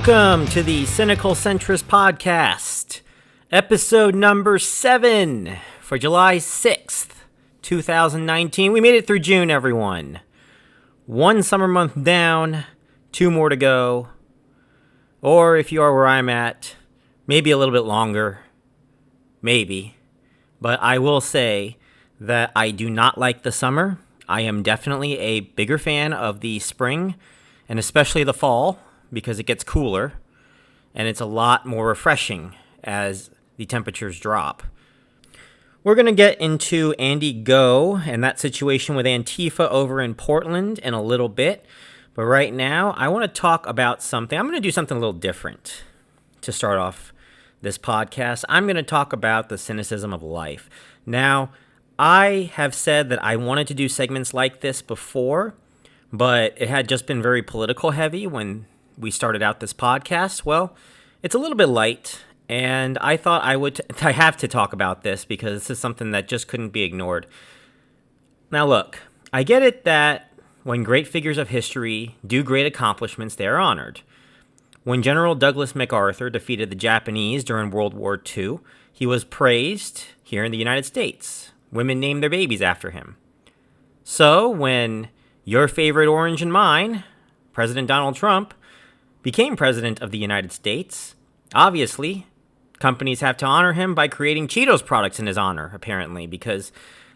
Welcome to the Cynical Centrist podcast, episode number 7 for July 6th, 2019. We made it through June, everyone. One summer month down, 2 more to go. Or if you are where I'm at, maybe a little bit longer. Maybe. But I will say that I do not like the summer. I am definitely a bigger fan of the spring, and especially the fall, because it gets cooler, and it's a lot more refreshing as the temperatures drop. We're going to get into Andy Ngo and that situation with Antifa over in Portland in a little bit, but right now I want to talk about something. I'm going to do something a little different to start off this podcast. I'm going to talk about the cynicism of life. Now, I have said that I wanted to do segments like this before, but it had just been very political heavy when we started out this podcast. Well, it's a little bit light, and I thought I have to talk about this because this is something that just couldn't be ignored. Now look, I get it that when great figures of history do great accomplishments, they are honored. When General Douglas MacArthur defeated the Japanese during World War II, he was praised here in the United States. Women named their babies after him. So when your favorite orange and mine, President Donald Trump, became president of the United States, obviously, companies have to honor him by creating Cheetos products in his honor, apparently, because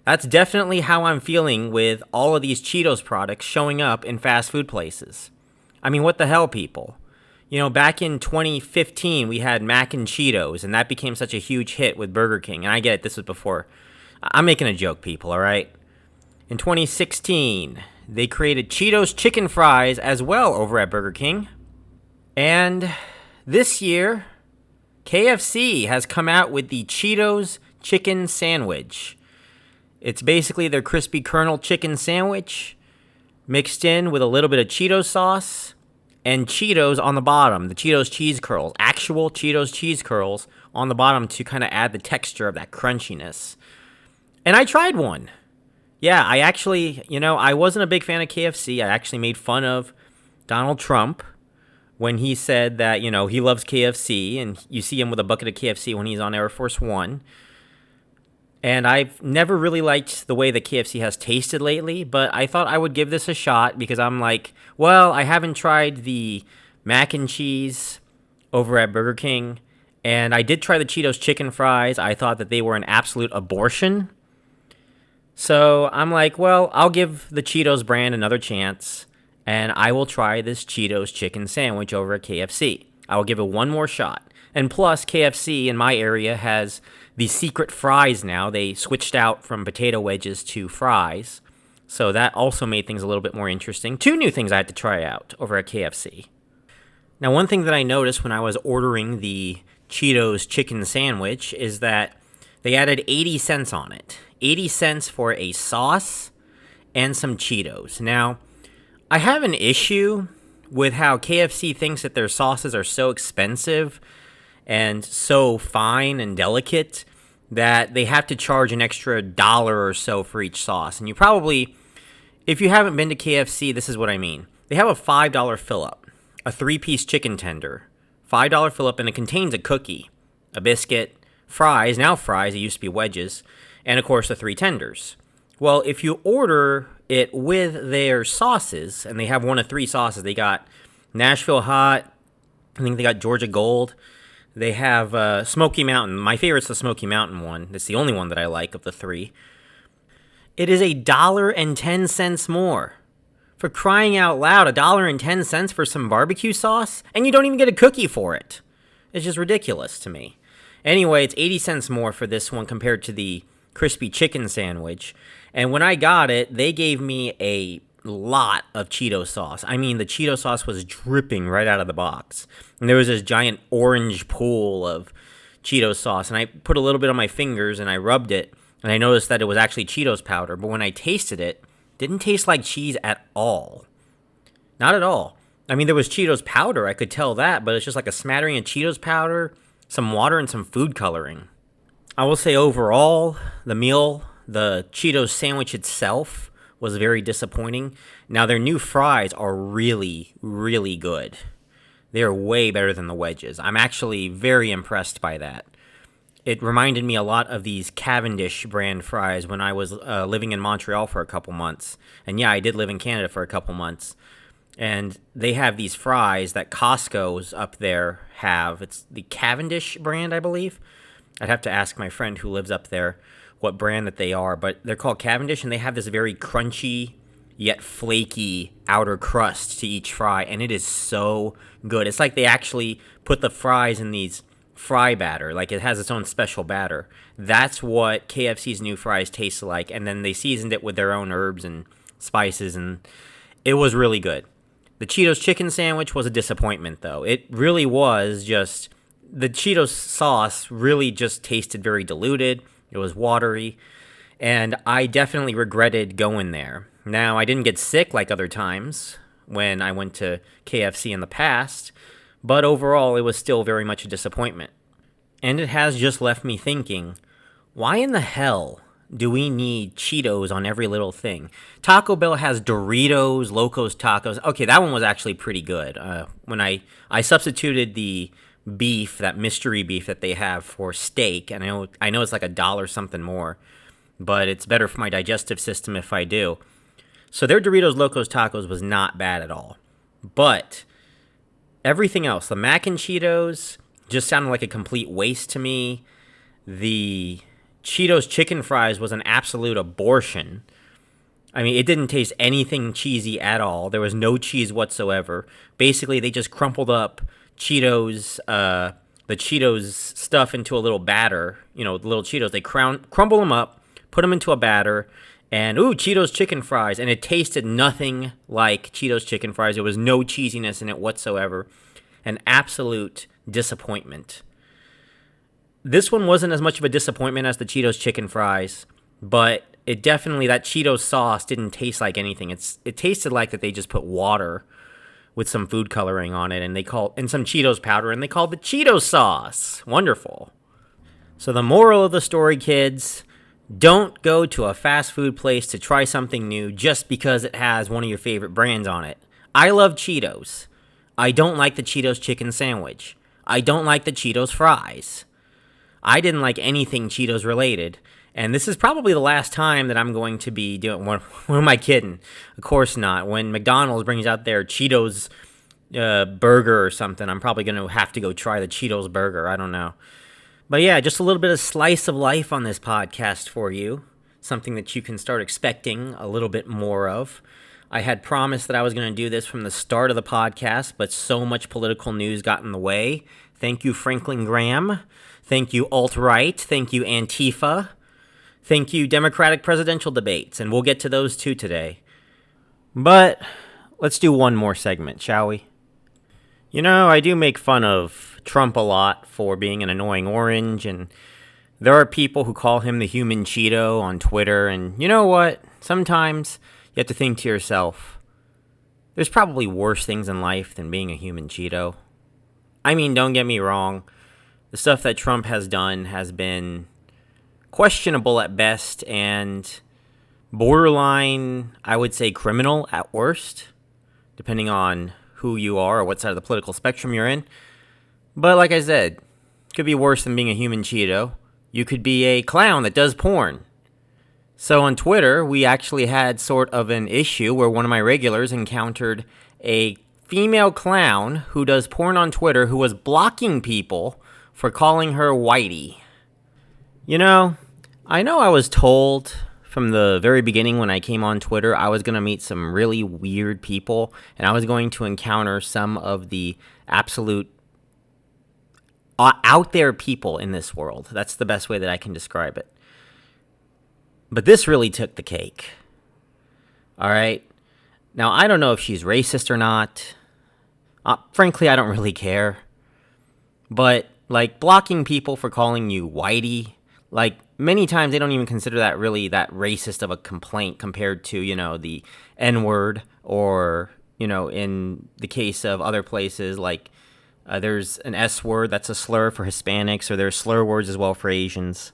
that's definitely how I'm feeling with all of these Cheetos products showing up in fast food places. I mean, what the hell, people? You know, back in 2015, we had Mac and Cheetos, and that became such a huge hit with Burger King. And I get it, this was before. I'm making a joke, people, all right? In 2016, they created Cheetos chicken fries as well over at Burger King. And this year, KFC has come out with the Cheetos chicken sandwich. It's basically their crispy kernel chicken sandwich mixed in with a little bit of Cheetos sauce and Cheetos on the bottom, the Cheetos cheese curls, actual Cheetos cheese curls on the bottom to kind of add the texture of that crunchiness. And I tried one. Yeah, I actually, I wasn't a big fan of KFC. I actually made fun of Donald Trump when he said that, he loves KFC, and you see him with a bucket of KFC when he's on Air Force One. And I've never really liked the way that KFC has tasted lately, but I thought I would give this a shot because I'm like, well, I haven't tried the mac and cheese over at Burger King, and I did try the Cheetos chicken fries. I thought that they were an absolute abortion. So I'm like, well, I'll give the Cheetos brand another chance, and I will try this Cheetos chicken sandwich over at KFC. I will give it one more shot. And plus, KFC in my area has the secret fries now. They switched out from potato wedges to fries. So that also made things a little bit more interesting. 2 new things I had to try out over at KFC. Now, one thing that I noticed when I was ordering the Cheetos chicken sandwich is that they added 80 cents on it. 80 cents for a sauce and some Cheetos. Now, I have an issue with how KFC thinks that their sauces are so expensive and so fine and delicate that they have to charge an extra $1 or so for each sauce. And you probably, if you haven't been to KFC, this is what I mean. They have a $5 fill-up, a 3-piece chicken tender, $5 fill-up, and it contains a cookie, a biscuit, fries, now fries, it used to be wedges, and of course the 3 tenders. Well, if you order it with their sauces, and they have 1 of 3 sauces, they got Nashville Hot, I think they got Georgia Gold, they have Smoky Mountain. My favorite's the Smoky Mountain one. It's the only one that I like of the 3. It is $1.10 more. For crying out loud, $1.10 for some barbecue sauce, and you don't even get a cookie for it. It's just ridiculous to me. Anyway, it's 80 cents more for this one compared to the crispy chicken sandwich. And when I got it, they gave me a lot of Cheeto sauce. I mean, the Cheeto sauce was dripping right out of the box. And there was this giant orange pool of Cheeto sauce. And I put a little bit on my fingers and I rubbed it. And I noticed that it was actually Cheetos powder. But when I tasted it, it didn't taste like cheese at all. Not at all. I mean, there was Cheetos powder. I could tell that. But it's just like a smattering of Cheetos powder, some water, and some food coloring. I will say overall, the meal, the Cheetos sandwich itself, was very disappointing. Now, their new fries are really, really good. They're way better than the wedges. I'm actually very impressed by that. It reminded me a lot of these Cavendish brand fries when I was living in Montreal for a couple months. And yeah, I did live in Canada for a couple months. And they have these fries that Costco's up there have. It's the Cavendish brand, I believe. I'd have to ask my friend who lives up there what brand that they are. But they're called Cavendish, and they have this very crunchy yet flaky outer crust to each fry. And it is so good. It's like they actually put the fries in these fry batter. Like, it has its own special batter. That's what KFC's new fries taste like. And then they seasoned it with their own herbs and spices, and it was really good. The Cheetos chicken sandwich was a disappointment, though. It really was just, the Cheetos sauce really just tasted very diluted. It was watery, and I definitely regretted going there. Now, I didn't get sick like other times when I went to KFC in the past, but overall, it was still very much a disappointment. And it has just left me thinking, why in the hell do we need Cheetos on every little thing? Taco Bell has Doritos, Locos Tacos. Okay, that one was actually pretty good. When I substituted the beef, that mystery beef that they have for steak, and I know it's like $1 something more, but it's better for my digestive system if I do. So their Doritos, Locos Tacos was not bad at all. But everything else, the mac and Cheetos just sounded like a complete waste to me. The Cheetos chicken fries was an absolute abortion. I mean, it didn't taste anything cheesy at all. There was no cheese whatsoever. Basically, they just crumpled up Cheetos, the Cheetos stuff into a little batter. The little Cheetos. They crumble them up, put them into a batter, and Cheetos chicken fries. And it tasted nothing like Cheetos chicken fries. There was no cheesiness in it whatsoever. An absolute disappointment. This one wasn't as much of a disappointment as the Cheetos chicken fries, but it definitely, that Cheetos sauce didn't taste like anything. It tasted like that they just put water with some food coloring on it, and some Cheetos powder, and they called it Cheetos sauce. Wonderful. So the moral of the story, kids, don't go to a fast food place to try something new just because it has one of your favorite brands on it. I love Cheetos. I don't like the Cheetos chicken sandwich. I don't like the Cheetos fries. I didn't like anything Cheetos related, and this is probably the last time that I'm going to be doing. What am I kidding? Of course not. When McDonald's brings out their Cheetos burger or something, I'm probably going to have to go try the Cheetos burger. I don't know. But yeah, just a little bit of slice of life on this podcast for you. Something that you can start expecting a little bit more of. I had promised that I was going to do this from the start of the podcast, but so much political news got in the way. Thank you, Franklin Graham. Thank you, alt-right. Thank you, Antifa. Thank you, Democratic presidential debates. And we'll get to those too today. But let's do one more segment, shall we? I do make fun of Trump a lot for being an annoying orange. And there are people who call him the human Cheeto on Twitter. And you know what? Sometimes you have to think to yourself, there's probably worse things in life than being a human Cheeto. I mean, don't get me wrong. The stuff that Trump has done has been questionable at best and borderline, I would say, criminal at worst, depending on who you are or what side of the political spectrum you're in. But like I said, it could be worse than being a human Cheeto. You could be a clown that does porn. So on Twitter, we actually had sort of an issue where one of my regulars encountered a female clown who does porn on Twitter who was blocking people for calling her whitey. I know I was told from the very beginning when I came on Twitter I was going to meet some really weird people, and I was going to encounter some of the absolute out there people in this world. That's the best way that I can describe it. But this really took the cake. All right? Now, I don't know if she's racist or not. Frankly, I don't really care. But blocking people for calling you whitey, many times they don't even consider that really that racist of a complaint compared to, the N-word or, in the case of other places, there's an S-word that's a slur for Hispanics, or there's slur words as well for Asians.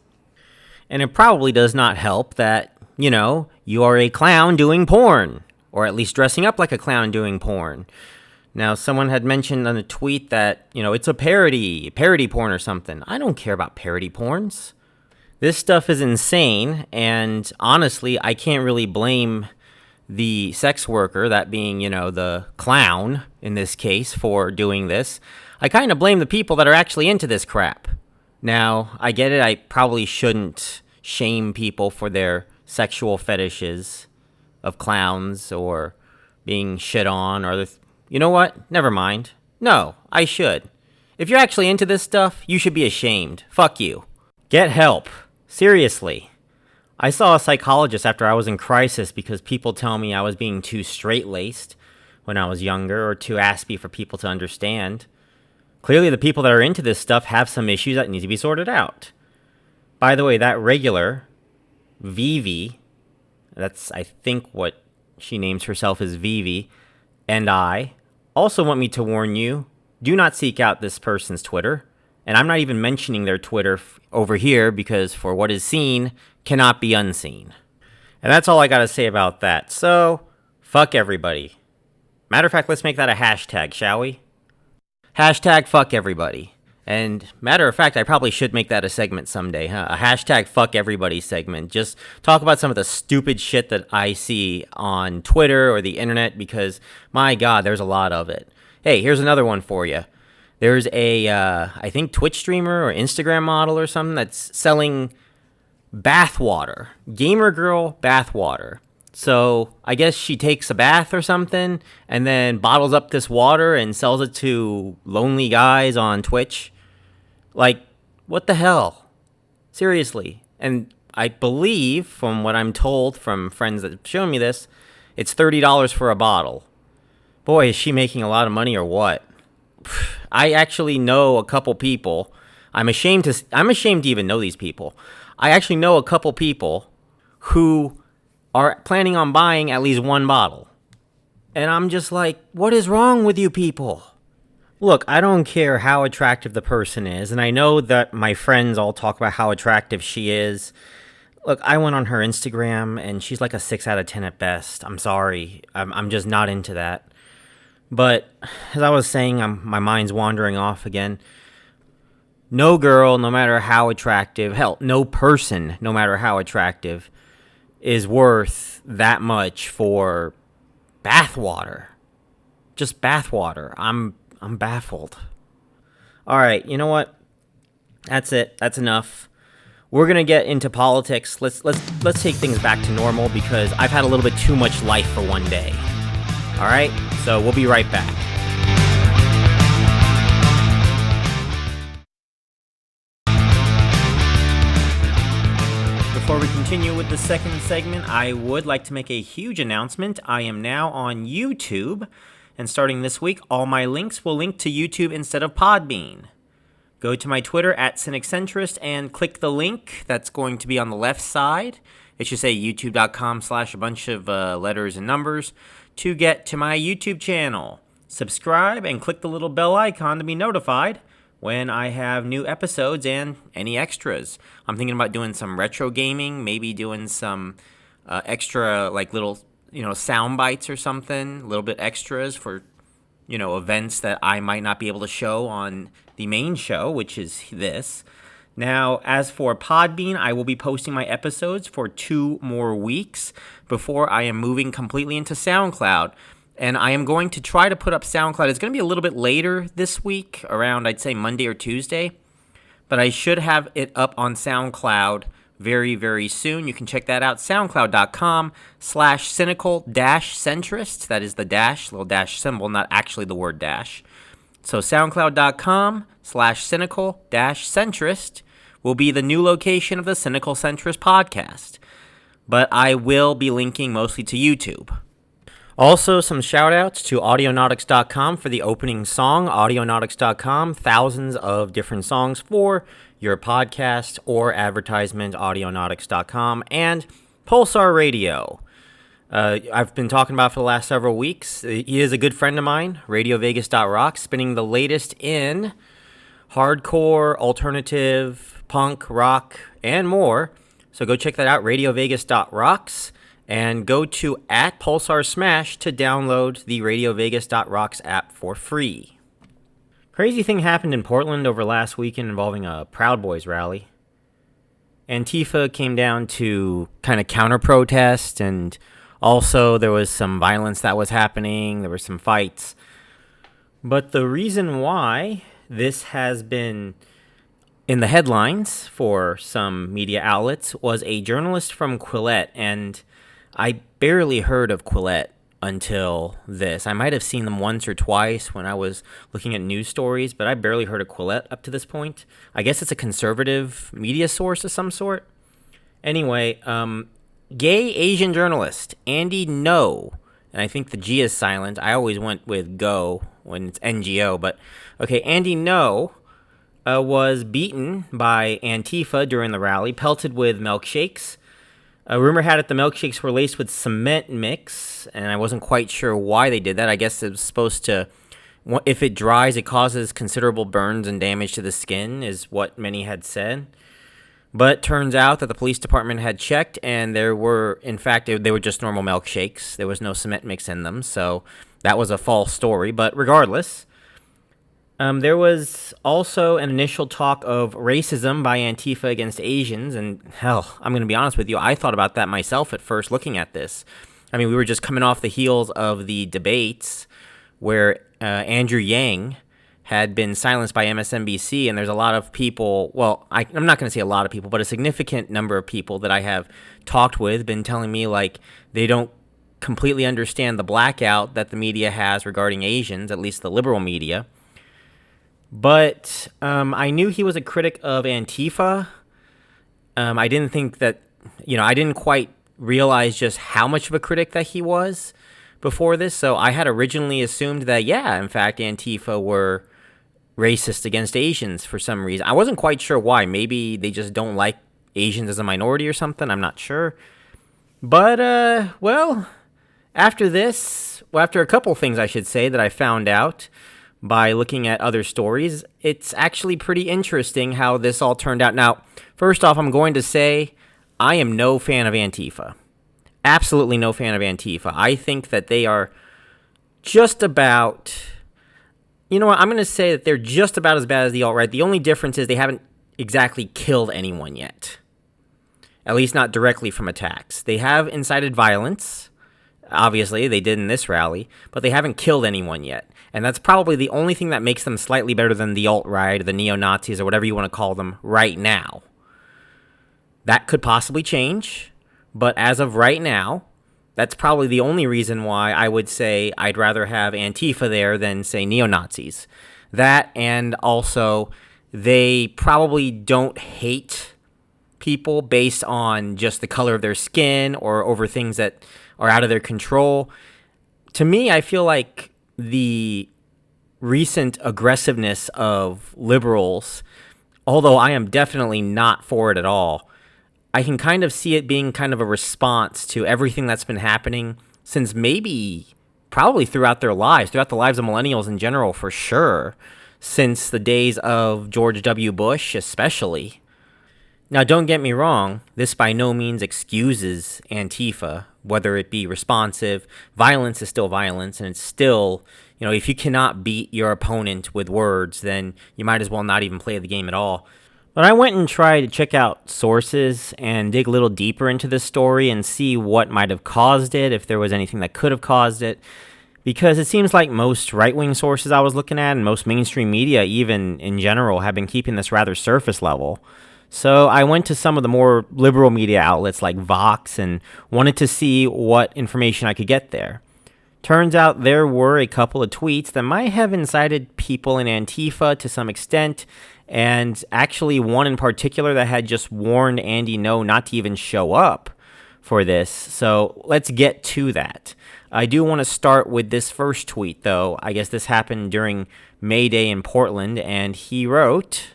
And it probably does not help that, you are a clown doing porn, or at least dressing up like a clown doing porn. Now, someone had mentioned on a tweet that, it's a parody porn or something. I don't care about parody porns. This stuff is insane, and honestly, I can't really blame the sex worker, that being, the clown in this case, for doing this. I kind of blame the people that are actually into this crap. Now, I get it, I probably shouldn't shame people for their sexual fetishes of clowns or being shit on or you know what? Never mind. No, I should. If you're actually into this stuff, you should be ashamed. Fuck you. Get help. Seriously. I saw a psychologist after I was in crisis because people tell me I was being too straight-laced when I was younger or too aspy for people to understand. Clearly, the people that are into this stuff have some issues that need to be sorted out. By the way, that regular, Vivi, that's, I think, what she names herself as Vivi, and I also want me to warn you, do not seek out this person's Twitter. And I'm not even mentioning their Twitter over here because for what is seen cannot be unseen. And that's all I got to say about that. So, fuck everybody. Matter of fact, let's make that a hashtag, shall we? Hashtag fuck everybody. And matter of fact, I probably should make that a segment someday, huh? A hashtag fuck everybody segment. Just talk about some of the stupid shit that I see on Twitter or the internet because, my God, there's a lot of it. Hey, here's another one for you. There's a, I think, Twitch streamer or Instagram model or something that's selling bathwater. Gamer girl bathwater. So I guess she takes a bath or something and then bottles up this water and sells it to lonely guys on Twitch. Like, what the hell? Seriously. And I believe, from what I'm told from friends that have shown me this, it's $30 for a bottle. Boy, is she making a lot of money or what? I actually know a couple people. I'm ashamed to even know these people. I actually know a couple people who are planning on buying at least one bottle. And I'm just like, what is wrong with you people? Look, I don't care how attractive the person is, and I know that my friends all talk about how attractive she is. Look, I went on her Instagram, and she's like a 6 out of 10 at best. I'm sorry. I'm just not into that. But as I was saying, my mind's wandering off again. No girl, no matter how attractive, hell, no person, no matter how attractive, is worth that much for bathwater. Just bathwater. I'm baffled. All right, you know what? That's it. That's enough. We're gonna get into politics. Let's take things back to normal because I've had a little bit too much life for one day. All right, so we'll be right back. Before we continue with the second segment, I would like to make a huge announcement. I am now on YouTube, and starting this week, all my links will link to YouTube instead of Podbean. Go to my Twitter at Cynical Centrist and click the link that's going to be on the left side. It should say youtube.com/ a bunch of letters and numbers to get to my YouTube channel. Subscribe and click the little bell icon to be notified when I have new episodes and any extras. I'm thinking about doing some retro gaming, maybe doing some extra, like little, sound bites or something, a little bit extras for, events that I might not be able to show on the main show, which is this. Now, as for Podbean, I will be posting my episodes for 2 more weeks before I am moving completely into SoundCloud. And I am going to try to put up SoundCloud. It's going to be a little bit later this week, around, I'd say, Monday or Tuesday. But I should have it up on SoundCloud very, very soon. You can check that out, soundcloud.com/cynical-centrist. That is the dash, little dash symbol, not actually the word dash. So soundcloud.com/cynical-centrist will be the new location of the Cynical Centrist podcast. But I will be linking mostly to YouTube. Also, some shout-outs to Audionautics.com for the opening song. Audionautics.com, thousands of different songs for your podcast or advertisement, Audionautics.com, and Pulsar Radio. I've been talking about for the last several weeks. He is a good friend of mine, RadioVegas.rocks, spinning the latest in hardcore, alternative, punk, rock, and more. So go check that out, RadioVegas.rocks. and go to @PulsarSmash to download the RadioVegas.rocks app for free. Crazy thing happened in Portland over last weekend involving a Proud Boys rally. Antifa came down to kind of counter-protest, and also there was some violence that was happening. There were some fights. But the reason why this has been in the headlines for some media outlets was a journalist from Quillette, and I barely heard of Quillette until this. I might have seen them once or twice when I was looking at news stories, but I barely heard of Quillette up to this point. I guess it's a conservative media source of some sort. Anyway, gay Asian journalist Andy Ngo, and I think the G is silent. I always went with Go when it's NGO, but okay, Andy Ngo was beaten by Antifa during the rally, pelted with milkshakes. A rumor had it the milkshakes were laced with cement mix, and I wasn't quite sure why they did that. I guess it was supposed to, if it dries, it causes considerable burns and damage to the skin, is what many had said. But turns out that the police department had checked, and there were, in fact, they were just normal milkshakes. There was no cement mix in them, so that was a false story. But regardless, there was also an initial talk of racism by Antifa against Asians, and hell, I'm going to be honest with you, I thought about that myself at first looking at this. I mean, we were just coming off the heels of the debates where Andrew Yang had been silenced by MSNBC, and there's a lot of people, well, I'm not going to say a lot of people, but a significant number of people that I have talked with been telling me, like, they don't completely understand the blackout that the media has regarding Asians, at least the liberal media. But I knew he was a critic of Antifa. I didn't think that, I didn't quite realize just how much of a critic that he was before this. So I had originally assumed that, yeah, in fact, Antifa were racist against Asians for some reason. I wasn't quite sure why. Maybe they just don't like Asians as a minority or something. I'm not sure. But, after this, after a couple things, I should say, that I found out by looking at other stories, it's actually pretty interesting how this all turned out. Now, first off, I'm going to say I am no fan of Antifa. Absolutely no fan of Antifa. I think that they are just about, I'm going to say that they're just about as bad as the alt-right. The only difference is they haven't exactly killed anyone yet. At least not directly from attacks. They have incited violence. Obviously, they did in this rally, but they haven't killed anyone yet. And that's probably the only thing that makes them slightly better than the alt-right, the neo-Nazis, or whatever you want to call them right now. That could possibly change, but as of right now, that's probably the only reason why I would say I'd rather have Antifa there than, say, neo-Nazis. That, and also, they probably don't hate people based on just the color of their skin or over things that are out of their control. To me, I feel like the recent aggressiveness of liberals, although I am definitely not for it at all, I can kind of see it being kind of a response to everything that's been happening since probably throughout their lives, throughout the lives of millennials in general, for sure, since the days of George W. Bush especially. Now, don't get me wrong, this by no means excuses Antifa, whether it be responsive. Violence is still violence, and it's still, if you cannot beat your opponent with words, then you might as well not even play the game at all. But I went and tried to check out sources and dig a little deeper into this story and see what might have caused it, if there was anything that could have caused it, because it seems like most right-wing sources I was looking at, and most mainstream media even in general, have been keeping this rather surface level. So I went to some of the more liberal media outlets like Vox and wanted to see what information I could get there. Turns out there were a couple of tweets that might have incited people in Antifa to some extent, and actually one in particular that had just warned Andy Ngo not to even show up for this. So let's get to that. I do want to start with this first tweet, though. I guess this happened during May Day in Portland, and he wrote,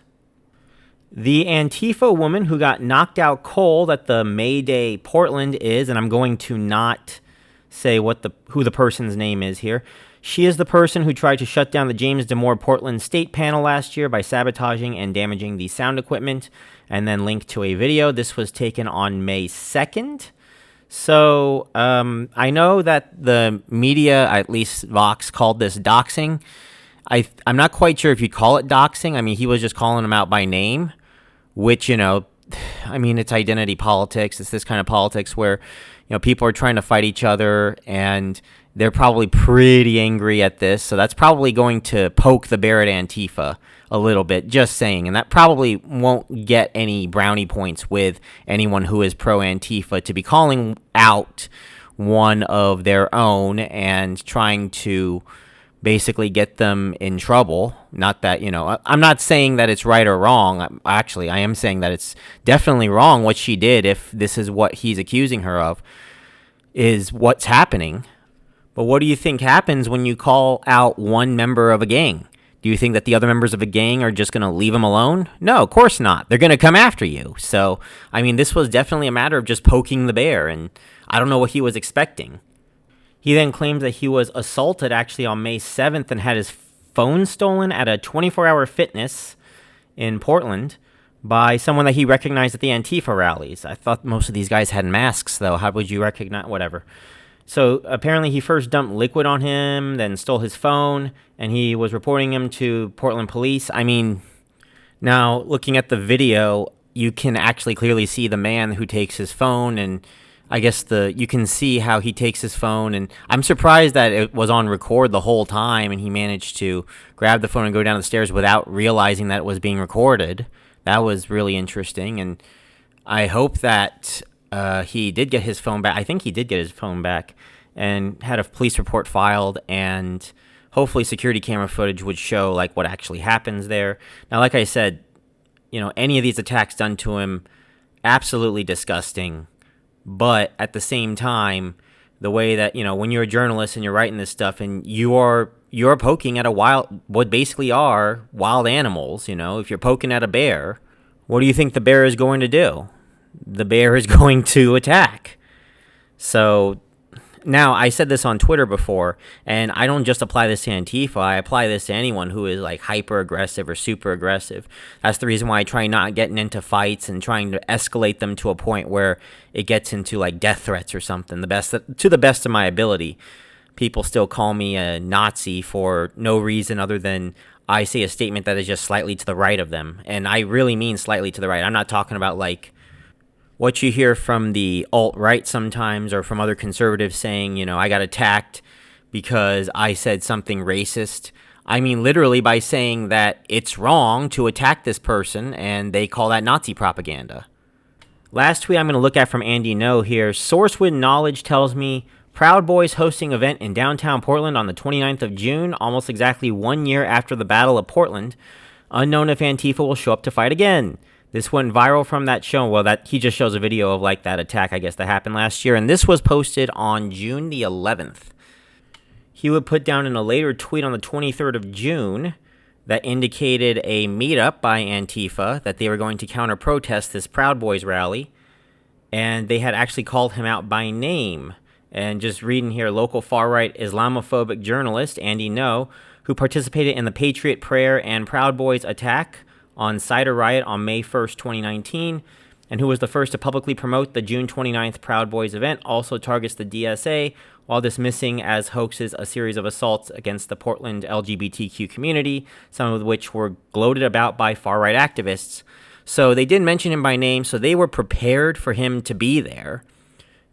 "The Antifa woman who got knocked out cold at the May Day Portland is," and I'm going to not say who the person's name is here. "She is the person who tried to shut down the James Damore Portland State panel last year by sabotaging and damaging the sound equipment," and then linked to a video. This was taken on May 2nd. So I know that the media, at least Vox, called this doxing. I'm not quite sure if you call it doxing. I mean, he was just calling him out by name, which, I mean, it's identity politics. It's this kind of politics where, people are trying to fight each other, and they're probably pretty angry at this. So that's probably going to poke the bear at Antifa a little bit, just saying. And that probably won't get any brownie points with anyone who is pro-Antifa to be calling out one of their own and trying to basically get them in trouble. Not that, I'm not saying that it's right or wrong. Actually, I am saying that it's definitely wrong what she did, if this is what he's accusing her of, is what's happening. But what do you think happens when you call out one member of a gang? Do you think that the other members of a gang are just going to leave him alone? No, of course not. They're going to come after you. So, I mean, this was definitely a matter of just poking the bear, and I don't know what he was expecting. He then claims that he was assaulted actually on May 7th and had his phone stolen at a 24-hour fitness in Portland by someone that he recognized at the Antifa rallies. I thought most of these guys had masks, though. How would you recognize? Whatever. So apparently he first dumped liquid on him, then stole his phone, and he was reporting him to Portland police. I mean, now looking at the video, you can actually clearly see the man who takes his phone, and I guess you can see how he takes his phone, and I'm surprised that it was on record the whole time, and he managed to grab the phone and go down the stairs without realizing that it was being recorded. That was really interesting, and I hope that he did get his phone back. I think he did get his phone back and had a police report filed, and hopefully security camera footage would show like what actually happens there. Now, like I said, any of these attacks done to him, absolutely disgusting. But at the same time, the way that, when you're a journalist and you're writing this stuff and you're poking at what basically are wild animals, if you're poking at a bear, what do you think the bear is going to do? The bear is going to attack. So now, I said this on Twitter before, and I don't just apply this to Antifa. I apply this to anyone who is like hyper aggressive or super aggressive. That's the reason why I try not getting into fights and trying to escalate them to a point where it gets into like death threats or something. To the best of my ability. People still call me a Nazi for no reason other than I say a statement that is just slightly to the right of them. And I really mean slightly to the right. I'm not talking about like what you hear from the alt-right sometimes, or from other conservatives saying, I got attacked because I said something racist. I mean literally by saying that it's wrong to attack this person, and they call that Nazi propaganda. Last tweet I'm going to look at from Andy Ngo here. Source with knowledge tells me Proud Boys hosting event in downtown Portland on the 29th of June, almost exactly 1 year after the Battle of Portland. Unknown if Antifa will show up to fight again. This went viral from that show. Well, that he just shows a video of like that attack, I guess, that happened last year. And this was posted on June the 11th. He would put down in a later tweet on the 23rd of June that indicated a meetup by Antifa that they were going to counter-protest this Proud Boys rally. And they had actually called him out by name. And just reading here, local far-right Islamophobic journalist Andy Ngo, who participated in the Patriot Prayer and Proud Boys attack on Cider Riot on May 1st, 2019, and who was the first to publicly promote the June 29th Proud Boys event, also targets the DSA while dismissing as hoaxes a series of assaults against the Portland LGBTQ community, some of which were gloated about by far-right activists. So they did mention him by name, so they were prepared for him to be there.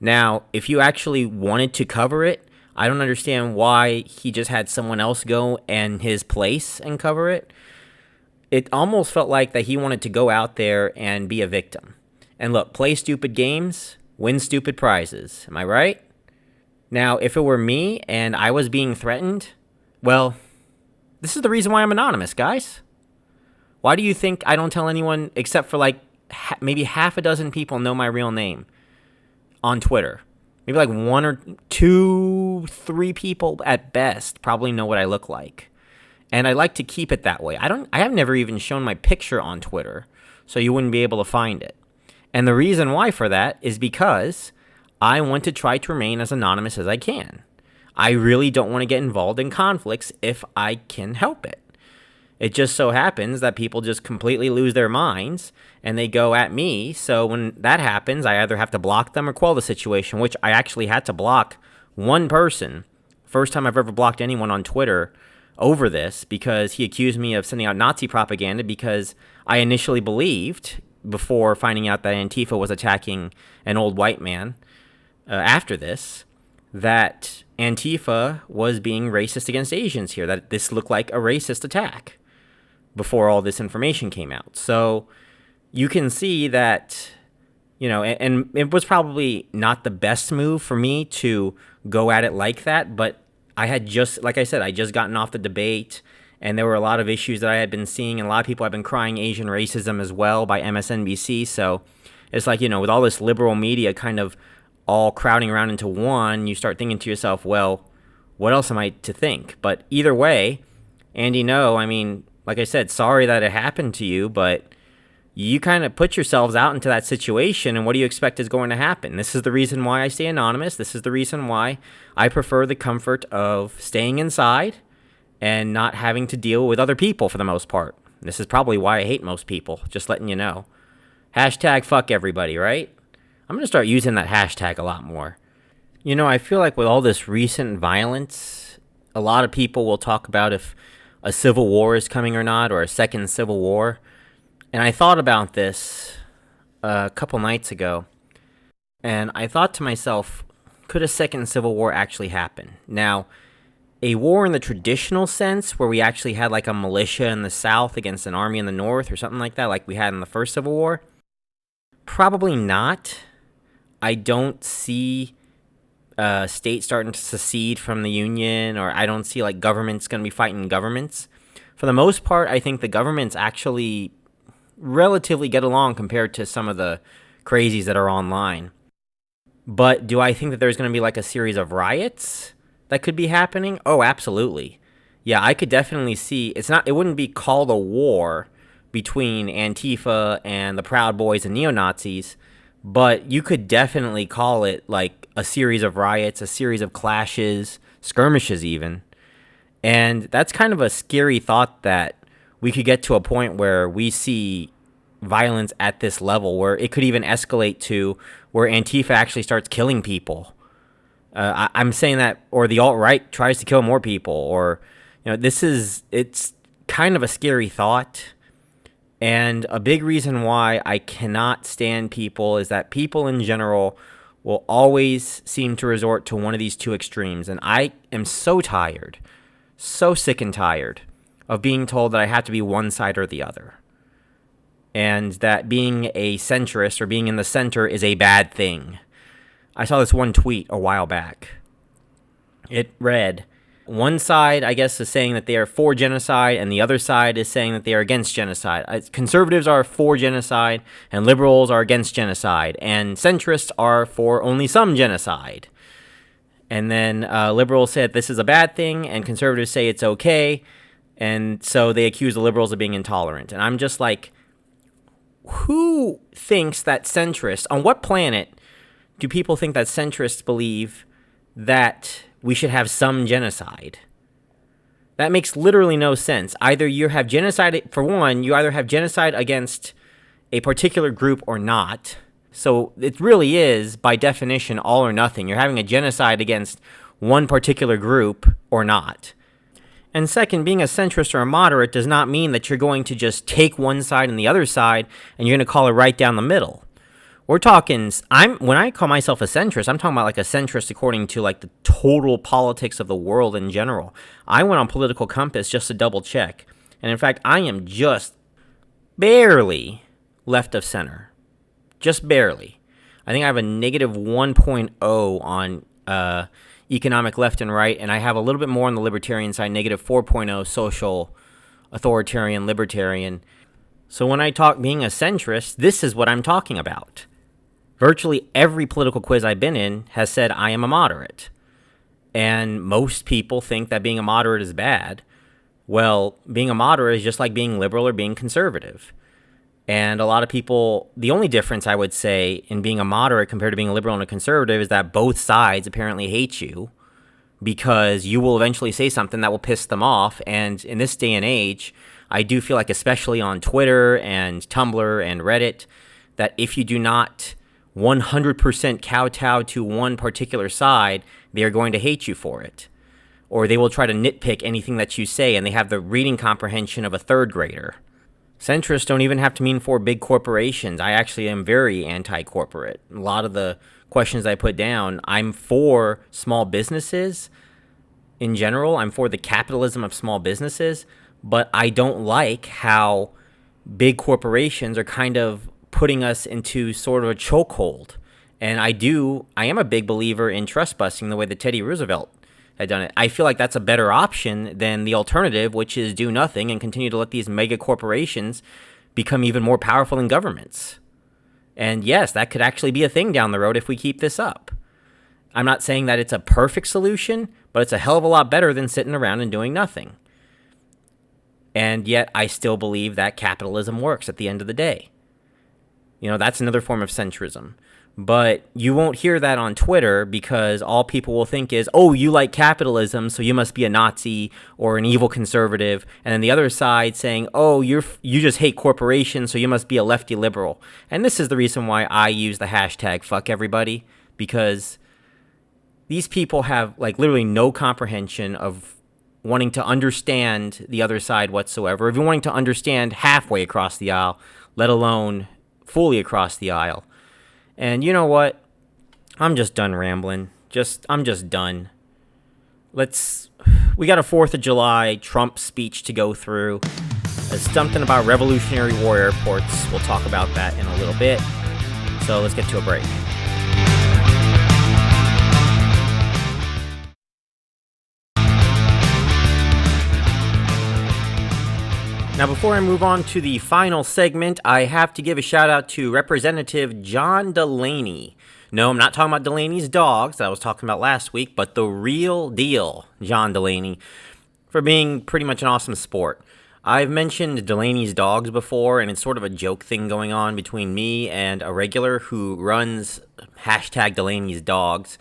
Now, if you actually wanted to cover it, I don't understand why he just had someone else go in his place and cover it. It almost felt like that he wanted to go out there and be a victim. And look, play stupid games, win stupid prizes. Am I right? Now, if it were me and I was being threatened, well, this is the reason why I'm anonymous, guys. Why do you think I don't tell anyone except for like maybe half a dozen people know my real name on Twitter? Maybe like 1 or 2, 3 people at best probably know what I look like. And I like to keep it that way. I have never even shown my picture on Twitter, so you wouldn't be able to find it. And the reason why for that is because I want to try to remain as anonymous as I can. I really don't want to get involved in conflicts if I can help it. It just so happens that people just completely lose their minds and they go at me. So when that happens, I either have to block them or quell the situation, which I actually had to block one person. First time I've ever blocked anyone on Twitter over this, because he accused me of sending out Nazi propaganda, because I initially believed, before finding out that Antifa was attacking an old white man after this, that Antifa was being racist against Asians here, that this looked like a racist attack before all this information came out. So you can see that, and it was probably not the best move for me to go at it like that, but I had just, like I said, I just gotten off the debate, and there were a lot of issues that I had been seeing, and a lot of people have been crying Asian racism as well by MSNBC. So it's like, with all this liberal media kind of all crowding around into one, you start thinking to yourself, well, what else am I to think? But either way, Andy Ngo, like I said, sorry that it happened to you, but you kind of put yourselves out into that situation, and what do you expect is going to happen? This is the reason why I stay anonymous. This is the reason why I prefer the comfort of staying inside and not having to deal with other people for the most part. This is probably why I hate most people, just letting you know. Hashtag fuck everybody, right? I'm going to start using that hashtag a lot more. I feel like with all this recent violence, a lot of people will talk about if a civil war is coming or not, or a second civil war. And I thought about this a couple nights ago, and I thought to myself, could a second civil war actually happen? Now, a war in the traditional sense, where we actually had like a militia in the South against an army in the North or something like that, like we had in the first Civil War, probably not. I don't see states starting to secede from the Union, or I don't see like governments going to be fighting governments. For the most part, I think the governments actually relatively get along compared to some of the crazies that are online. But do I think that there's going to be like a series of riots that could be happening? Oh, absolutely. Yeah, I could definitely see, it wouldn't be called a war between Antifa and the Proud Boys and neo-Nazis, but you could definitely call it like a series of riots, a series of clashes, skirmishes even. And that's kind of a scary thought, that we could get to a point where we see violence at this level, where it could even escalate to where Antifa actually starts killing people. I'm saying that, or the alt-right tries to kill more people, or, it's kind of a scary thought. And a big reason why I cannot stand people is that people in general will always seem to resort to one of these two extremes. And I am so tired, so sick and tired of being told that I have to be one side or the other. And that being a centrist or being in the center is a bad thing. I saw this one tweet a while back. It read, one side, I guess, is saying that they are for genocide, and the other side is saying that they are against genocide. Conservatives are for genocide, and liberals are against genocide, and centrists are for only some genocide. And then liberals said this is a bad thing, and conservatives say it's okay, and so they accuse the liberals of being intolerant. And I'm just like, who thinks that centrists, on what planet do people think that centrists believe that we should have some genocide? That makes literally no sense. Either you have genocide, for one, you either have genocide against a particular group or not. So it really is, by definition, all or nothing. You're having a genocide against one particular group or not. And second, being a centrist or a moderate does not mean that you're going to just take one side and the other side and you're going to call it right down the middle. We're talking, when I call myself a centrist, I'm talking about like a centrist according to like the total politics of the world in general. I went on Political Compass just to double check. And in fact, I am just barely left of center. Just barely. I think I have a negative 1.0 on economic left and right, and I have a little bit more on the libertarian side, negative 4.0 social, authoritarian, libertarian. So when I talk being a centrist, this is what I'm talking about. Virtually every political quiz I've been in has said I am a moderate. And most people think that being a moderate is bad. Well, being a moderate is just like being liberal or being conservative. And a lot of people, the only difference I would say in being a moderate compared to being a liberal and a conservative is that both sides apparently hate you, because you will eventually say something that will piss them off. And in this day and age, I do feel like, especially on Twitter and Tumblr and Reddit, that if you do not 100% kowtow to one particular side, they are going to hate you for it. Or they will try to nitpick anything that you say, and they have the reading comprehension of a third grader. Centrists don't even have to mean for big corporations. I actually am very anti-corporate. A lot of the questions I put down, I'm for small businesses in general. I'm for the capitalism of small businesses, but I don't like how big corporations are kind of putting us into sort of a chokehold. And I am a big believer in trust busting the way that Teddy Roosevelt had done it. I feel like that's a better option than the alternative, which is do nothing and continue to let these mega corporations become even more powerful than governments. And yes, that could actually be a thing down the road if we keep this up. I'm not saying that it's a perfect solution, but it's a hell of a lot better than sitting around and doing nothing. And yet I still believe that capitalism works at the end of the day. That's another form of centrism. But you won't hear that on Twitter because all people will think is, oh, you like capitalism, so you must be a Nazi or an evil conservative. And then the other side saying, oh, you just hate corporations, so you must be a lefty liberal. And this is the reason why I use the hashtag fuck everybody, because these people have like literally no comprehension of wanting to understand the other side whatsoever, even wanting to understand halfway across the aisle, let alone fully across the aisle. And you know what? I'm just done rambling. I'm just done. We got a 4th of July Trump speech to go through. There's something about Revolutionary War airports. We'll talk about that in a little bit. So let's get to a break. Now, before I move on to the final segment, I have to give a shout out to Representative John Delaney. No, I'm not talking about Delaney's dogs that I was talking about last week, but the real deal, John Delaney, for being pretty much an awesome sport. I've mentioned Delaney's dogs before, and it's sort of a joke thing going on between me and a regular who runs hashtag Delaney's dogs.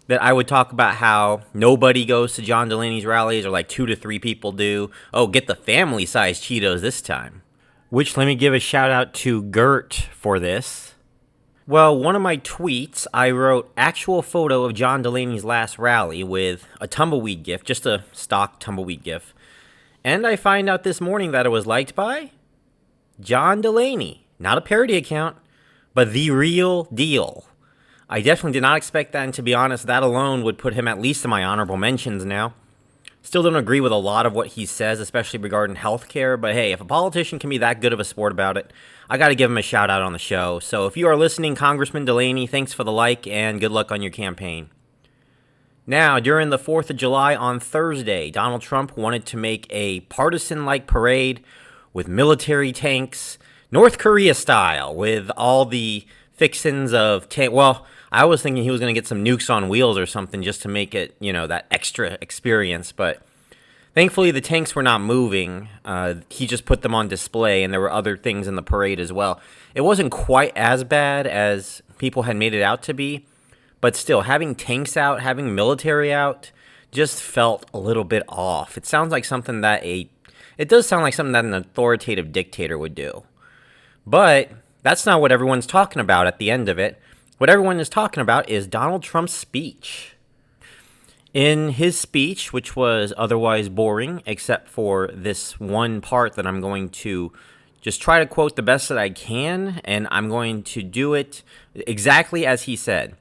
That I would talk about how nobody goes to John Delaney's rallies, or like 2 to 3 people do. Oh, get the family-sized Cheetos this time. Which, let me give a shout out to Gert for this. Well, one of my tweets, I wrote actual photo of John Delaney's last rally with a tumbleweed gif, just a stock tumbleweed gif. And I find out this morning that it was liked by John Delaney. Not a parody account, but the real deal. I definitely did not expect that, and to be honest, that alone would put him at least in my honorable mentions now. Still don't agree with a lot of what he says, especially regarding healthcare, but hey, if a politician can be that good of a sport about it, I gotta give him a shout out on the show. So if you are listening, Congressman Delaney, thanks for the like, and good luck on your campaign. Now, during the 4th of July on Thursday, Donald Trump wanted to make a partisan-like parade with military tanks, North Korea style, with all the fixins of I was thinking he was going to get some nukes on wheels or something just to make it, that extra experience. But thankfully, the tanks were not moving. He just put them on display, and there were other things in the parade as well. It wasn't quite as bad as people had made it out to be. But still, having tanks out, having military out, just felt a little bit off. It sounds like something that it does sound like something that an authoritative dictator would do. But that's not what everyone's talking about at the end of it. What everyone is talking about is Donald Trump's speech. In his speech, which was otherwise boring, except for this one part that I'm going to just try to quote the best that I can, and I'm going to do it exactly as he said.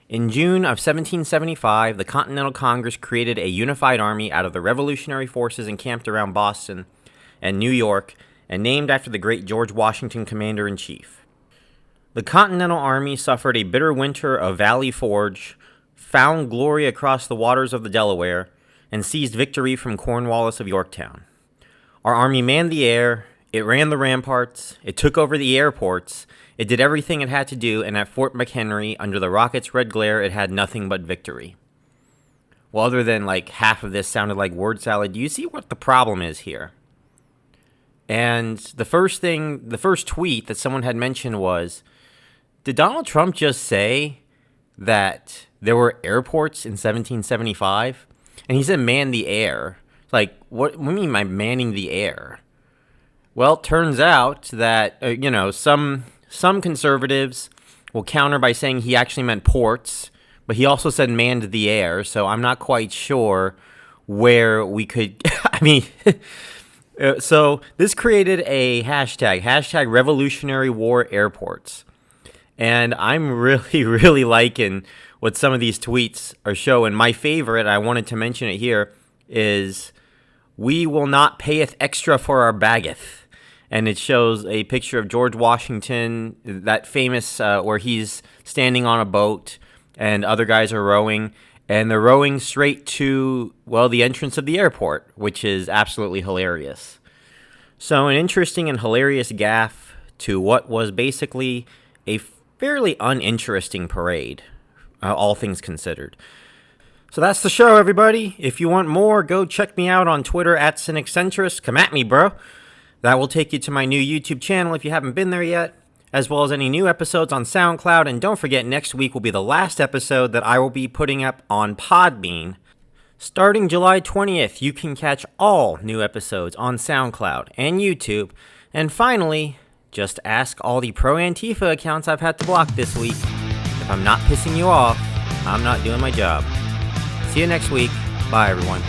In June of 1775, the Continental Congress created a unified army out of the revolutionary forces encamped around Boston and New York, and named after the great George Washington, Commander-in-Chief. The Continental Army suffered a bitter winter of Valley Forge, found glory across the waters of the Delaware, and seized victory from Cornwallis of Yorktown. Our army manned the air, it ran the ramparts, it took over the airports, it did everything it had to do, and at Fort McHenry, under the rocket's red glare, it had nothing but victory. Well, other than like half of this sounded like word salad, do you see what the problem is here? And the first tweet that someone had mentioned was, did Donald Trump just say that there were airports in 1775? And he said man the air. Like, what do you mean by manning the air? Well, it turns out that, some conservatives will counter by saying he actually meant ports, but he also said manned the air, so I'm not quite sure where we could, so this created a hashtag Revolutionary War Airports. And I'm really, really liking what some of these tweets are showing. My favorite, I wanted to mention it here, is "We will not payeth extra for our baggeth." And it shows a picture of George Washington, that famous where he's standing on a boat and other guys are rowing. And they're rowing straight to, the entrance of the airport, which is absolutely hilarious. So an interesting and hilarious gaffe to what was basically a fairly uninteresting parade, all things considered. So that's the show, everybody. If you want more, go check me out on Twitter at Cynical Centrist. Come at me, bro. That will take you to my new YouTube channel if you haven't been there yet, as well as any new episodes on SoundCloud. And don't forget, next week will be the last episode that I will be putting up on Podbean. Starting July 20th, you can catch all new episodes on SoundCloud and YouTube. And finally, just ask all the pro-Antifa accounts I've had to block this week. If I'm not pissing you off, I'm not doing my job. See you next week. Bye, everyone.